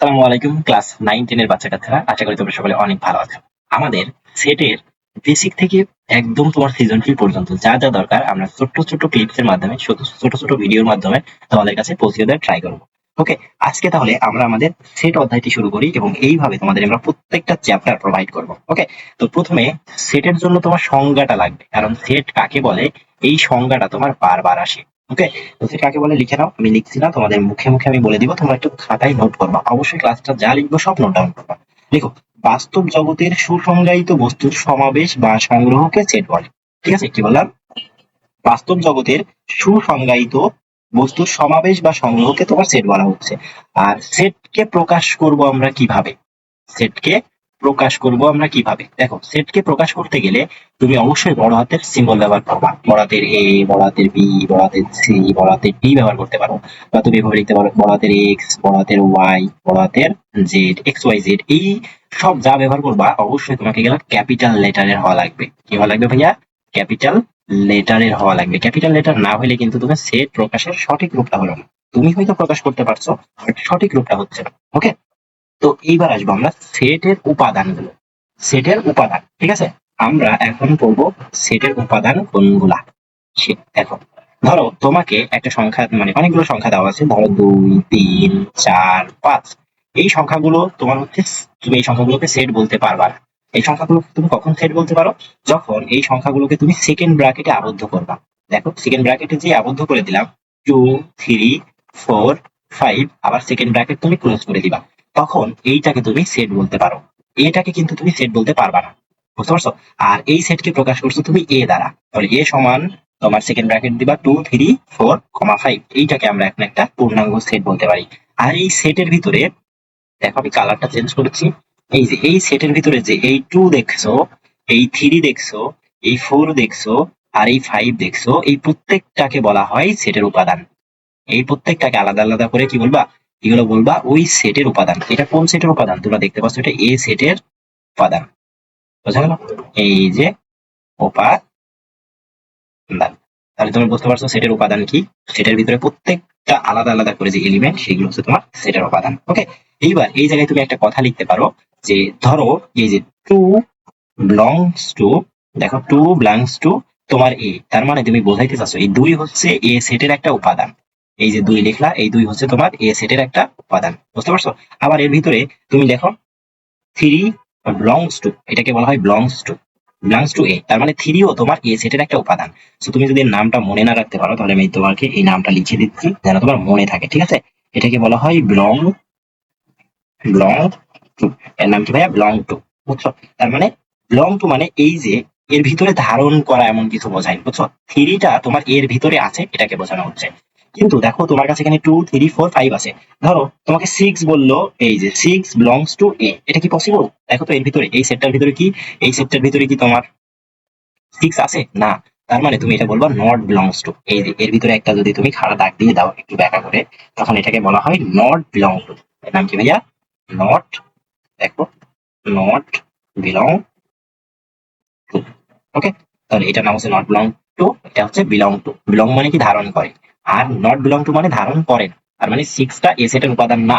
আসসালামু আলাইকুম ক্লাস 9-10 এর বাচ্চা কাচ্চারা, আশা করি তোমরা সকলে অনেক ভালো আছো। আমাদের সেটের বেসিক থেকে একদম তোমার সৃজনশীল পর্যন্ত যা যা দরকার আমরা ছোট্ট ছোট্ট ক্লিপস এর মাধ্যমে ছোট ছোট ছোট ভিডিওর মাধ্যমে তোমাদের কাছে পৌঁছে দেওয়ার ট্রাই করবো। ওকে, আজকে তাহলে আমরা আমাদের সেট অধ্যায়টি শুরু করি এবং এইভাবে তোমাদের আমরা প্রত্যেকটা চ্যাপ্টার প্রোভাইড করব। ওকে, তো প্রথমে সেটের জন্য তোমার সংজ্ঞাটা লাগবে, কারণ সেট কাকে বলে এই সংজ্ঞাটা তোমার বারবার আসে। ওকে, তো সেটা কাকে বলে লিখে নাও, আমি লিখছি না, তোমাদের মুখে মুখে আমি বলে দিব, তোমরা একটু খাতায় নোট করবা, অবশ্যই ক্লাসটা যা লিখবো সব নোট ডাউন করবা। লিখো, বাস্তব জগতের সুসংজ্ঞায়িত বস্তুর সমাবেশ বা সংগ্রহকে সেট বলে। ঠিক আছে, কি বললাম? বাস্তব জগতের সুসংজ্ঞায়িত বস্তুর সমাবেশ বা সংগ্রহকে তোমার সেট বলা হচ্ছে। আর সেটকে প্রকাশ করব আমরা কিভাবে? সেটকে প্রকাশ করব আমরা কিভাবে? দেখো, সেটকে প্রকাশ করতে গেলে তুমি অবশ্যই বড় হাতের সিম্বল ব্যবহার করবা। বড় হাতের এ, বড় হাতের বি, বড় হাতের সি, বড় হাতের ডি ব্যবহার করতে পারো। বা তুমি এভাবে লিখতে পারো বড় হাতের এক্স, বড় হাতের ওয়াই, বড় হাতের জেড, এক্স ওয়াই জেড। এই সব যা ব্যবহার করবা অবশ্যই তোমাকে গেলে ক্যাপিটাল লেটারের হওয়া লাগবে। কি হওয়া লাগবে ভাইয়া? ক্যাপিটাল লেটারের হওয়া লাগবে। ক্যাপিটাল লেটার না হলে কিন্তু তোমার সেট প্রকাশের সঠিক রূপটা হলো না। তুমি হয়তো প্রকাশ করতে পারছো, বাট সঠিক রূপটা হচ্ছে না। ওকে, তো এইবার আসবো আমরা সেটের উপাদানগুলো। সেটের উপাদান, ঠিক আছে? আমরা এখন পড়বো সেটের উপাদান কোনগুলা। দেখো, ধরো তোমাকে একটা সংখ্যা, মানে অনেকগুলো সংখ্যা দেওয়া আছে, ধরো 2, 3, 4, 5। এই সংখ্যাগুলো তোমার হচ্ছে, তুমি এই সংখ্যাগুলোকে সেট বলতে পারবা না। এই সংখ্যাগুলো তুমি কখন সেট বলতে পারো? যখন এই সংখ্যাগুলোকে তুমি সেকেন্ড ব্র্যাকেটে আবদ্ধ করবা। দেখো, সেকেন্ড ব্র্যাকেটে যে আবদ্ধ করে দিলাম, 2, 3, 4, 5, আবার সেকেন্ড ব্র্যাকেট তুমি ক্লোজ করে দিবা, তখন এইটাকে তুমি সেট বলতে পারো। এটাকে কিন্তু তুমি সেট বলতে পারবা না, বুঝতে পারছো? আর এই সেটকে প্রকাশ করছো তুমি এ দ্বারা, তাহলে এ সমান তোমার সেকেন্ড ব্র্যাকেট দিবা 2, 3, 4, 5। এইটাকে আমরা এখন একটা পূর্ণাঙ্গ সেট বলতে পারি। আর এই সেটের ভিতরে, দেখো আমি কালারটা চেঞ্জ করেছি, এই যে এই সেটের ভিতরে যে এই 2 দেখছো, এই 3 দেখছো, এই 4 দেখছো, আর এই 5 দেখছো, এই প্রত্যেকটাকে বলা হয় সেটের উপাদান। এই প্রত্যেকটাকে আলাদা আলাদা করে কি বলবা? এগুলো বলবা ওই সেটের উপাদান। এটা কোন সেটের উপাদান? তোমরা দেখতে পাচ্ছ, এটা এ সেটের উপাদান। বোঝা গেল? এই যে উপাদান। তাহলে তুমি বুঝতে পারছো সেটের উপাদান কি। সেটের ভিতরে প্রত্যেকটা আলাদা আলাদা করে যে এলিমেন্ট, সেগুলো হচ্ছে তোমার সেটের উপাদান। ওকে, এইবার এই জায়গায় তুমি একটা কথা লিখতে পারো, যে ধরো এই যে টু বিলংস টু, দেখো টু বিলংস টু তোমার এ, তার মানে তুমি বোঝাইতে চাচ্ছ এই 2 হচ্ছে এ সেটের একটা উপাদান। এই যে 2 লিখলা, এই 2 হচ্ছে তোমার এ সেটের একটা উপাদান, বুঝতে পারছো? আবার এর ভিতরে তুমি দেখো 3 বিলংস টু, এটাকে বলা হয় বিলংস টু এ, তার মানে 3 ও তোমার এ সেটের একটা উপাদান। সো তুমি যদি নামটা মনে না রাখতে পারো, তাহলে আমি তোমাকে এই নামটা লিখে দিচ্ছি যেন তোমার মনে থাকে, ঠিক আছে? এটাকে বলা হয় বিলং টু। এর নাম কি ভাইয়া? বিলং টু, বুঝছো? তার মানে বিলং টু মানে এই যে এর ভিতরে ধারণ করা এমন কিছু বোঝায়, বুঝছো? থ্রিটা তোমার এর ভিতরে আছে, এটাকে বোঝানো হচ্ছে। কিন্তু দেখো তোমার কাছে এখানে 2, 3, 4, 5 আছে, ধরো তোমাকে 6 বললো, এই যে 6 বিলংস টু এ, এটা কি পসিবল? দেখো তো এর ভিতরে, এই সেটটার ভিতরে কি, এই সেটটার ভিতরে কি তোমার 6 আছে? না। তার মানে তুমি এটা বলবা নট বিলংস টু। এই যে এর ভিতরে একটা যদি তুমি খাড়া দাগ দিয়ে দাও একটু ব্যাকা করে, তখন এটাকে বলা হয় নট বিলং টু। এর নাম কি ভাইয়া? নট, দেখো, নট বিলং টু। ওকে, তাহলে এটার নাম হচ্ছে নট বিলং টু, এটা হচ্ছে বিলং টু। বিলং মানে কি? ধারণ করে। আর নট বিলং টু মানে ধারণ করে না। তার মানে 6টা এ সেটের উপাদান না,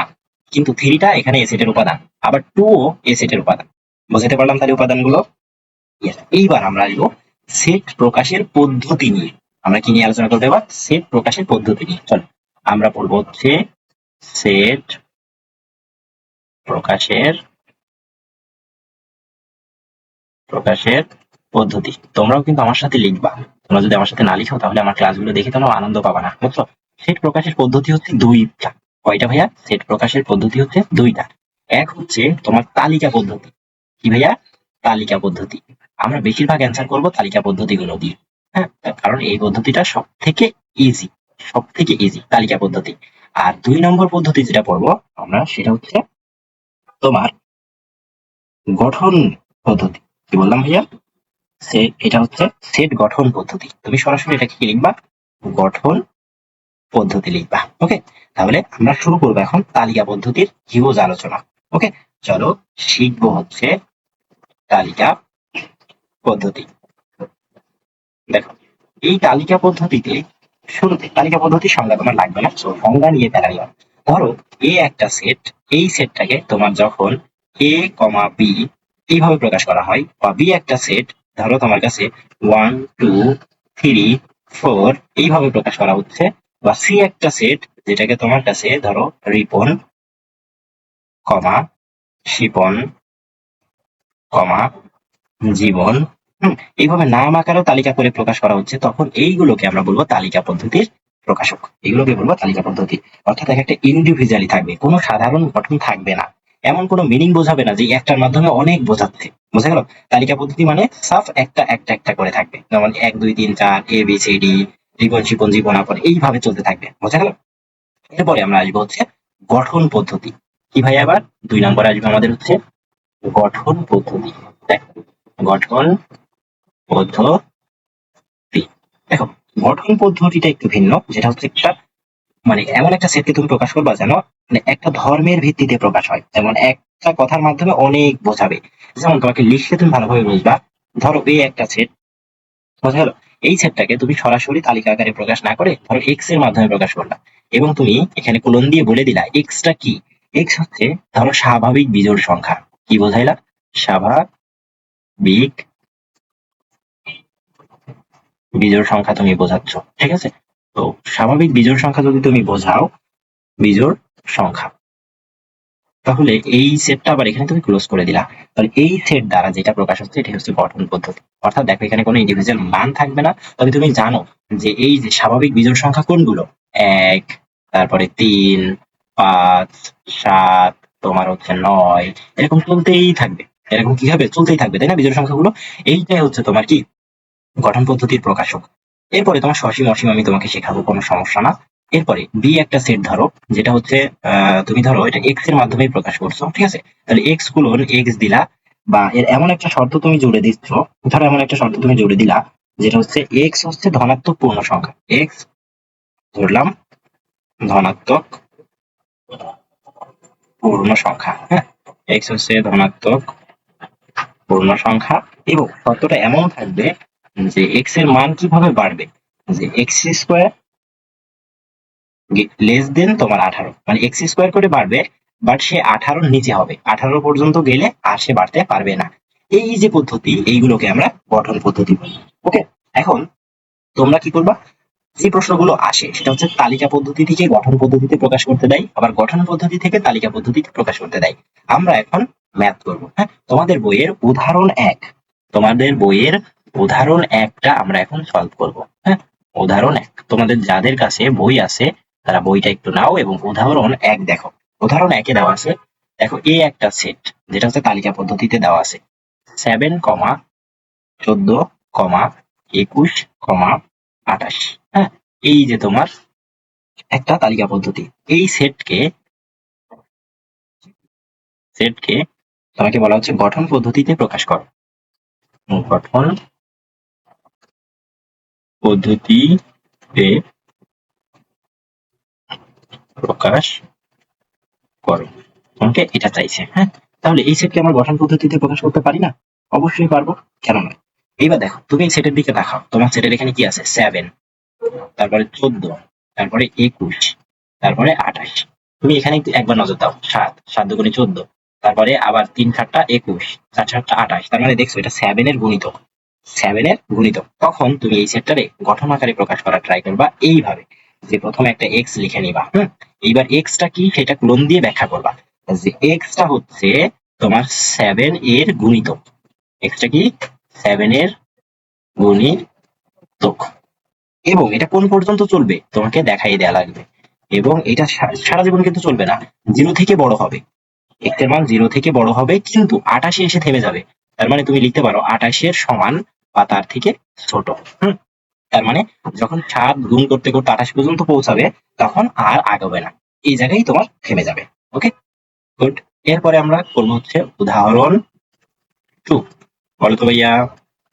কিন্তু 3টা এখানে এ সেটের উপাদান, আবার 2 ও এ সেটের উপাদান। বুঝতে পারলাম তাহলে উপাদানগুলো? Yes, এইবার আমরা আসবো সেট প্রকাশের পদ্ধতি নিয়ে। আমরা কি নিয়ে আলোচনা করতে পারবো? সেট প্রকাশের পদ্ধতি নিয়ে। চলো আমরা পড়বো হচ্ছে সেট প্রকাশের প্রকাশের পদ্ধতি। তোমরাও কিন্তু আমার সাথে লিখবা। তোমরা যদি আমার সাথে না লিখো, তাহলে আমার ক্লাসগুলো দেখে তোমরা আনন্দ পাবা না, বুঝছো? সেট প্রকাশের পদ্ধতি হচ্ছে দুইটা। কয়টা ভাইয়া? সেট প্রকাশের পদ্ধতি হচ্ছে দুইটা। এক হচ্ছে তোমার তালিকা পদ্ধতি। কি ভাইয়া? তালিকা পদ্ধতি। আমরা বেশিরভাগ অ্যান্সার করবো তালিকা পদ্ধতিগুলো দিয়ে। হ্যাঁ, তার কারণ এই পদ্ধতিটা ইজি সব থেকে ইজি তালিকা পদ্ধতি। আর 2 নম্বর পদ্ধতি যেটা পড়বো আমরা, সেটা হচ্ছে তোমার গঠন পদ্ধতি। কি বললাম ভাইয়া? এটা হচ্ছে সেট গঠন পদ্ধতি। তুমি সরাসরি এটাকে কি লিখবা? গঠন পদ্ধতি লিখবা। ওকে, তাহলে আমরা শুরু করবো এখন তালিকা পদ্ধতির হিউজ আলোচনা। ওকে, চলো শিখবো হচ্ছে তালিকা পদ্ধতি। দেখো, এই তালিকা পদ্ধতিতে শুরুতে তালিকা পদ্ধতির সংজ্ঞা তোমার লাগবে না, তো সংজ্ঞা নিয়ে ফেলাই। ধরো এ একটা সেট, এই সেটটাকে তোমার যখন এ কমা বি এইভাবে প্রকাশ করা হয়, বা বি একটা সেট, ধরো তোমার কাছে 1 2 3 4 এইভাবে প্রকাশ করা হচ্ছে, বা সি একটা সেট যেটাকে তোমার কাছে ধরো রিপন কমা শিপন কমা জীবন এইভাবে নাম আকারেও তালিকা করে প্রকাশ করা হচ্ছে, তখন এইগুলোকে আমরা বলবো তালিকা পদ্ধতির প্রকাশক। এগুলোকে বলবো তালিকা পদ্ধতি। অর্থাৎ একটা ইন্ডিভিজুয়ালি থাকবে, কোনো সাধারণ গঠন থাকবে না, এমন কোনো মিনিং বোঝাবে না যে একটার মাধ্যমে অনেক বোঝাচ্ছে। বোঝা গেল? তালিকা পদ্ধতি মানে সাফ একটা একটা একটা করে থাকবে, যেমন 1 2 3 4 এ বি সি ডি, জীবন শিপন জীবনাপন এইভাবে চলতে থাকবে। বোঝা গেল? এরপরে আমরা আসবো হচ্ছে গঠন পদ্ধতি। কি ভাই? আবার 2 নম্বরে আসবে আমাদের হচ্ছে গঠন পদ্ধতি। দেখো, গঠন পদ্ধতি। দেখো, গঠন পদ্ধতিটা একটু ভিন্ন, যেটা হচ্ছে একটা মানে এমন একটা সেটকে তুমি প্রকাশ করবা যেন মানে একটা ধর্মের ভিত্তিতে প্রকাশ হয়, যেমন একটা কথার মাধ্যমে অনেক বোঝাবে। যেমন তোমাকে লিখলে তুমি ভালোভাবে বুঝবা। ধরো এই একটা সেট, বোঝা গেল? এই সেটটাকে তুমি সরাসরি তালিকা আকারে প্রকাশ না করে ধরো এক্স এর মাধ্যমে প্রকাশ করলা, এবং তুমি এখানে কোলন দিয়ে বলে দিলা এক্সটা কি। এক্স হচ্ছে ধরো স্বাভাবিক বিজোড় সংখ্যা। কি বোঝাইলা? স্বাভাবিক বিজোড় সংখ্যা তুমি বোঝাচ্ছ, ঠিক আছে? তো স্বাভাবিক বিজোড় সংখ্যা যদি তুমি বোঝাও, বিজোড় সংখ্যা, তাহলে এই সেটটা আবার এখানে তুমি ক্লোজ করে দিলা। তাহলে এই সেট দ্বারা যেটা প্রকাশ হচ্ছে এটি হচ্ছে গঠন পদ্ধতি। অর্থাৎ দেখো, এখানে কোনো ইন্ডিভিজুয়াল মান থাকবে না, তবে তুমি জানো যে এই যে স্বাভাবিক বিজোড় সংখ্যা কোনগুলো, 1, তারপরে 3, 5, 7, তোমার হচ্ছে 9, এরকম চলতেই থাকবে। এরকম কি হবে? চলতেই থাকবে, তাই না? বিজোড় সংখ্যাগুলো। এইটাই হচ্ছে তোমার কি গঠন পদ্ধতির প্রকাশক। এরপরে তোমার সসীম অসীম আমি তোমাকে শেখাবো, কোনো সমস্যা না। এরপরে বি একটা সেট ধরো, যেটা হচ্ছে তুমি ধরো এটা এক্স এর মাধ্যমে প্রকাশ করছো, ঠিক আছে? তাহলে এক্স কুলন এক্স দিলা, বা এর এমন একটা শর্ত তুমি জুড়ে দিচ্ছ, ধরো এমন একটা শর্ত তুমি জুড়ে দিলা যেটা হচ্ছে এক্স হচ্ছে ধনাত্মক পূর্ণ সংখ্যা। এক্স ধরলাম ধনাত্মক পূর্ণ সংখ্যা, হ্যাঁ, এক্স হচ্ছে ধনাত্মক পূর্ণ সংখ্যা, এবং শর্তটা এমন থাকবে যে এক্স এর মান কিভাবে বাড়বে, যে এক্স স্কোয়ার লেস দেন তোমার 18, মানে এক্স স্কোয়ার করে বাড়বে, বাট সে 18 নিচে হবে, 18 পর্যন্ত গেলে আর সে বাড়তে পারবে না। এই যে পদ্ধতি, এইগুলোকে আমরা গঠন পদ্ধতি বলি। ওকে, এখন তোমরা কি করবা? যে প্রশ্নগুলো আসে সেটা হচ্ছে তালিকা পদ্ধতি থেকে গঠন পদ্ধতিতে প্রকাশ করতে দেয়, আবার গঠন পদ্ধতি থেকে তালিকা পদ্ধতিতে প্রকাশ করতে দেয়। আমরা এখন ম্যাথ করব। হ্যাঁ, তোমাদের বইয়ের উদাহরণ 1, তোমাদের বইয়ের উদাহরণ 1টা আমরা এখন সলভ করব। হ্যাঁ, উদাহরণ 1, তোমাদের যাদের কাছে বই আছে তারা বইটা একটু নাও এবং উদাহরণ 1 দেখো। উদাহরণ 1-এ দেওয়া আছে, দেখো এ একটা সেট যেটা হচ্ছে তালিকা পদ্ধতিতে দেওয়া আছে, 7, 14, 21, 28। হ্যাঁ, এই যে তোমার একটা তালিকা পদ্ধতি। এই সেটকে তোমাকে বলা হচ্ছে গঠন পদ্ধতিতে প্রকাশ করো। গঠন পদ্ধতিতে প্রকাশ করো, তোমাকে এটা চাইছে। হ্যাঁ, তাহলে এই সেটকে আমরা গঠন পদ্ধতিতে প্রকাশ করতে পারি না? অবশ্যই পারবো, কেন নয়? এইবার দেখো, তুমি এই সেটের দিকে দেখাও, তোমার সেটের এখানে কি আছে? 7, তারপরে 14, তারপরে 21, তারপরে 28। তুমি এখানে একটু একবার নজর দাও, 7, 7 দুগুণে 14, তারপরে আবার 3 7 21, 4 7 28। তার মানে দেখছো এটা 7 এর গুণিতক, 7 এর গুণিতক। তখন তুমি এই সেটটারে গঠন আকারে প্রকাশ করার ট্রাই করবা এইভাবে, যে প্রথমে একটা এক্স লিখে নিবা। এইবার এক্সটা কি সেটা ক্লোন দিয়ে ব্যাখ্যা করবা, যে এক্সটা হচ্ছে তোমার 7 এর গুণিতক। এক্সটা কি? 7 এর গুণিতক। এবং এটা কোন পর্যন্ত চলবে তোমাকে দেখাই দেয়া লাগবে, এবং এটা সারা জীবন কিন্তু চলবে না, 0 থেকে বড় হবে। এক্স এর মান 0 থেকে বড় হবে, কিন্তু 28 এসে থেমে যাবে। তার মানে তুমি লিখতে পারো 28 এর সমান বা তার থেকে ছোট। হুম, তার মানে যখন 7 গুণ করতে করতে 28 পর্যন্ত পৌঁছাবে, তখন আর আগাবে না, এই জায়গায় তোমার থেমে যাবে। ওকে, গুড। এরপরে আমরা করবো হচ্ছে উদাহরণ 2। বলো তো ভাইয়া,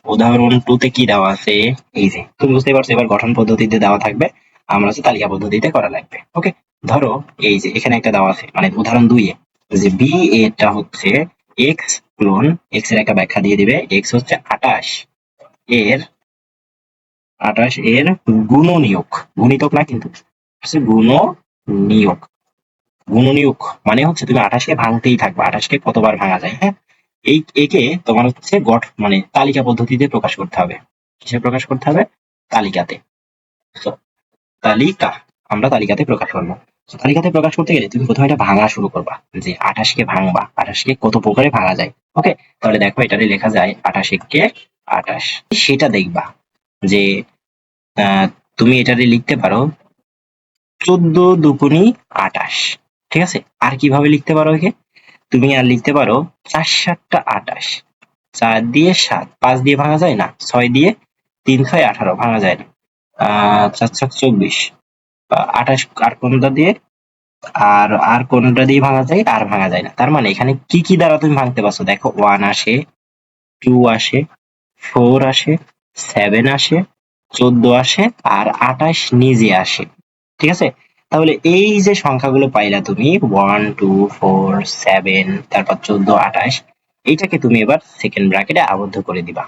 উদাহরণ 2 তে কি দেওয়া আছে? এই যে তুমি বুঝতে পারছো, এবার গঠন পদ্ধতিতে দেওয়া থাকবে, আমরা হচ্ছে তালিকা পদ্ধতিতে করা লাগবে। ওকে, ধরো এই যে এখানে একটা দেওয়া আছে, মানে উদাহরণ 2 এ যে বি এটা হচ্ছে এক্স ক্লোন, এক্স এর একটা ব্যাখ্যা দিয়ে দিবে, এক্স হচ্ছে 28 এর 28 এর গুণনীয়ক, গুণিতক না কিন্তু, হচ্ছে গুণনীয়ক। গুণনীয়ক মানে হচ্ছে তুমি 28 কে ভাঙতেই থাকবে, 28 কে কতবার ভাঙা যায়। হ্যাঁ, একে তোমার হচ্ছে মানে তালিকা পদ্ধতিতে প্রকাশ করতে হবে। কিসে প্রকাশ করতে হবে? তালিকাতে। So, তালিকা, আমরা তালিকাতে প্রকাশ করবো। So, তালিকাতে প্রকাশ করতে গেলে তুমি প্রথমে এটা ভাঙা শুরু করবা, যে 28 কে ভাঙবা, 28 কে কত প্রকারে ভাঙা যায়। ওকে, তাহলে দেখো এটারে লেখা যায় 28 কে 28, সেটা দেখবা যে তুমি এটারে লিখতে পারো 14 দুগুণী 28। ঠিক আছে, আর কিভাবে লিখতে পারো একে? তুমি আর লিখতে পারো 4 7টা 28, 4 দিয়ে 7, 5 দিয়ে ভাঙা যায় না, 6 দিয়ে 3 6 18 ভাঙা যায় না, 4 7 24, 28 আর কোনটা দিয়ে, আর কোনটা দিয়ে ভাঙা যায়? আর ভাঙা যায় না। তার মানে এখানে কি কি দ্বারা তুমি ভাঙতে পারছো দেখো, 1 আসে, 2 আসে, 4 আসে, 7 আসে, 14 আসে, আর 28 নিজে আসে। ঠিক আছে, তাহলে এই যে সংখ্যাগুলো পাইলা তুমি 1 2 4 7, তারপর 14 28, এইটাকে তুমি এবার সেকেন্ড ব্র্যাকেটে আবদ্ধ করে দিবা।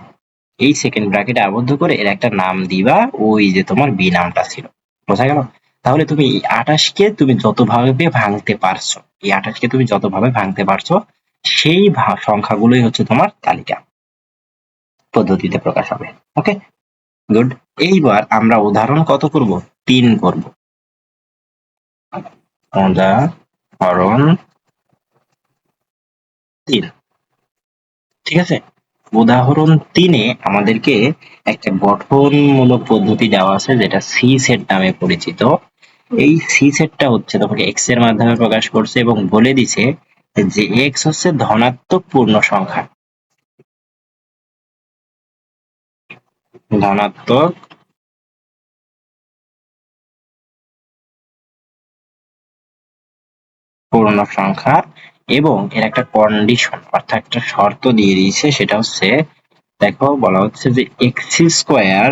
এই সেকেন্ড ব্র্যাকেটে আবদ্ধ করে এর একটা নাম দিবা, ওই যে তোমার বি নামটা ছিল। বোঝা গেল? তাহলে তুমি এই 28 কে তুমি যতভাবে ভাঙতে পারছো, এই 28 কে তুমি যতভাবে ভাঙতে পারছো, সেই সংখ্যাগুলোই হচ্ছে তোমার তালিকা পদ্ধতিতে প্রকাশ হবে। ওকে, গুড। এইবার আমরা উদাহরণ কত করব? 3 করব। উদাহরণ 3। ঠিক আছে, উদাহরণ 3-এ আমাদেরকে একটা গঠনমূলক পদ্ধতি দেওয়া আছে, যেটা সি সেট নামে পরিচিত। এই সি সেটটা হচ্ছে তোমাকে এক্স এর মাধ্যমে প্রকাশ করছে এবং বলে দিছে যে এক্স হচ্ছে ধনাত্মক পূর্ণ সংখ্যা। ধনাত্মক পূর্ণ সংখ্যা, এবং এর একটা কন্ডিশন অর্থাৎ একটা শর্ত দিয়ে দিয়েছে, সেটা হচ্ছে দেখো বলা হচ্ছে যে এক্স স্কোয়ার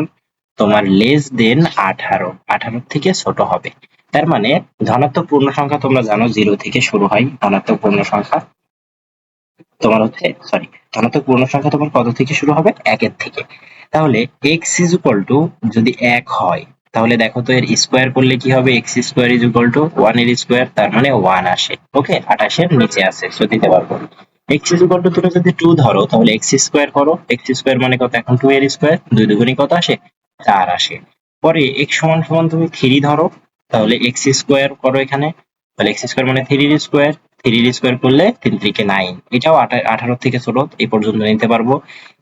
তোমার লেস দেন 18, 18 থেকে ছোট হবে। তার মানে ধনাত্মক পূর্ণ সংখ্যা তোমরা জানো 0 থেকে শুরু হয়। ধনাত্মক পূর্ণ সংখ্যা তোমার হচ্ছে, সরি, ধনাত্মক পূর্ণ সংখ্যা তোমার কত থেকে শুরু হবে? 1 এর থেকে। তাহলে এক্স ইজ ইকুয়াল টু যদি 1 হয়, তাহলে দেখো তো এর স্কোয়ার করলে কি হবে? X square is equal to 1 এর স্কোয়ার, তার মানে 1 আসে। ওকে, 28 এর নিচে আছে, সো দিতে পারবো। এক্স ইজ ইকুয়াল টু তুমি যদি 2 ধরো, তাহলে এক্স স্কোয়ার করো, এক্স স্কোয়ার মানে কত? এখন 2 এর স্কোয়ার, 2 দুগুণী কত আসে? 4 আসে। পরে এক্স সমান সমান তুমি 3 ধরো, তাহলে এক্স স্কোয়ার করো এখানে, তাহলে এক্স স্কোয়ার মানে 3 এর স্কোয়ার, 3 এর স্কোয়ার করলে 3 3 9, এটাও 18 থেকে ছোট, এই পর্যন্ত নিতে পারবো।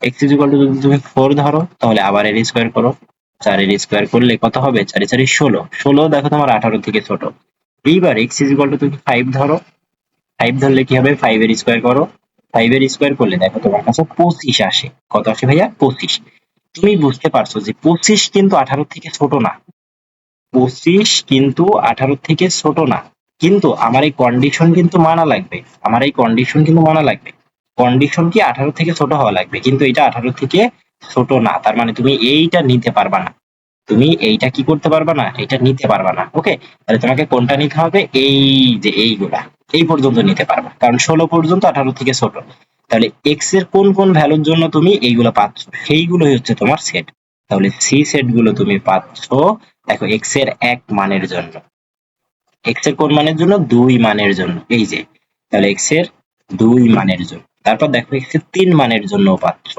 এক্স ইজ ইকুয়াল টু যদি তুমি 4 ধরো, তাহলে আবার এর স্কোয়ার করো, 4 এর স্কোয়ার করলে কত হবে? 4 4 16, 16 দেখো তোমার 18 থেকে ছোট। এইবার এক্স ইজ ইকুয়াল টু তুমি 5 ধরো, 5 ধরলে কি হবে? 5 এর স্কোয়ার করো, 5 এর স্কোয়ার করলে দেখো তোমার কাছে 25 আসে। কত আসে ভাইয়া? 25। তুমি বুঝতে পারছো যে 25 কিন্তু 18 থেকে ছোট না, 25 কিন্তু 18 থেকে ছোট না, কিন্তু আমার এই কন্ডিশন কিন্তু মানা লাগবে, আমার এই কন্ডিশন কিন্তু মানা লাগবে। কন্ডিশন কি? 18 থেকে ছোট হওয়া লাগবে, কিন্তু এটা 18 থেকে ছোট না, তার মানে তুমি এইটা নিতে পারবা না, তুমি এইটা কি করতে পারবা না? এটা নিতে পারবা না। ওকে, তাহলে তোমাকে কোনটা নিতে হবে? এই যে এইগুলা, এই পর্যন্ত নিতে পারবা, কারণ 16 পর্যন্ত 18 থেকে ছোট। তাহলে এক্স এর কোন কোন ভ্যালুর জন্য তুমি এইগুলো পাচ্ছ, সেইগুলোই হচ্ছে তোমার সেট। তাহলে সি সেট গুলো তুমি পাচ্ছ, দেখো এক্স এর 1 মানের জন্য, এক্স এর কোন মানের জন্য? 2 মানের জন্য, এই যে, তাহলে এক্স এর 2 মানের জন্য। তারপর দেখো এক্স এর 3 মানের জন্য পাচ্ছ।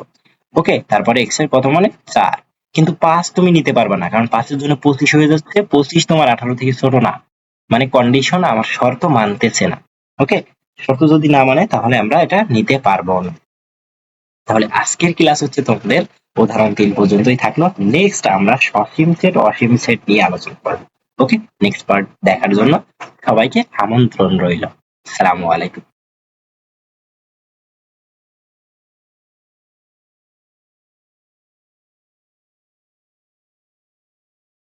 ওকে, তারপরে এক্স এর কত মানে? 4। কিন্তু 5 তুমি নিতে পারবে না, কারণ 5 এর জন্য 25 হয়ে যাচ্ছে, 25 তোমার 18 থেকে ছোট না, মানে কন্ডিশন আমার শর্ত মানতেছে না। ওকে, শর্ত যদি না মানে তাহলে আমরা এটা নিতে পারবো না। তাহলে আজকের ক্লাস হচ্ছে তোমাদের উদাহরণ 3 পর্যন্তই থাকলো। নেক্সট আমরা সসীম সেট অসীম সেট নিয়ে আলোচনা করবো। ওকে, নেক্সট পার্ট দেখার জন্য সবাইকে আমন্ত্রণ রইল। আসসালামু আলাইকুম।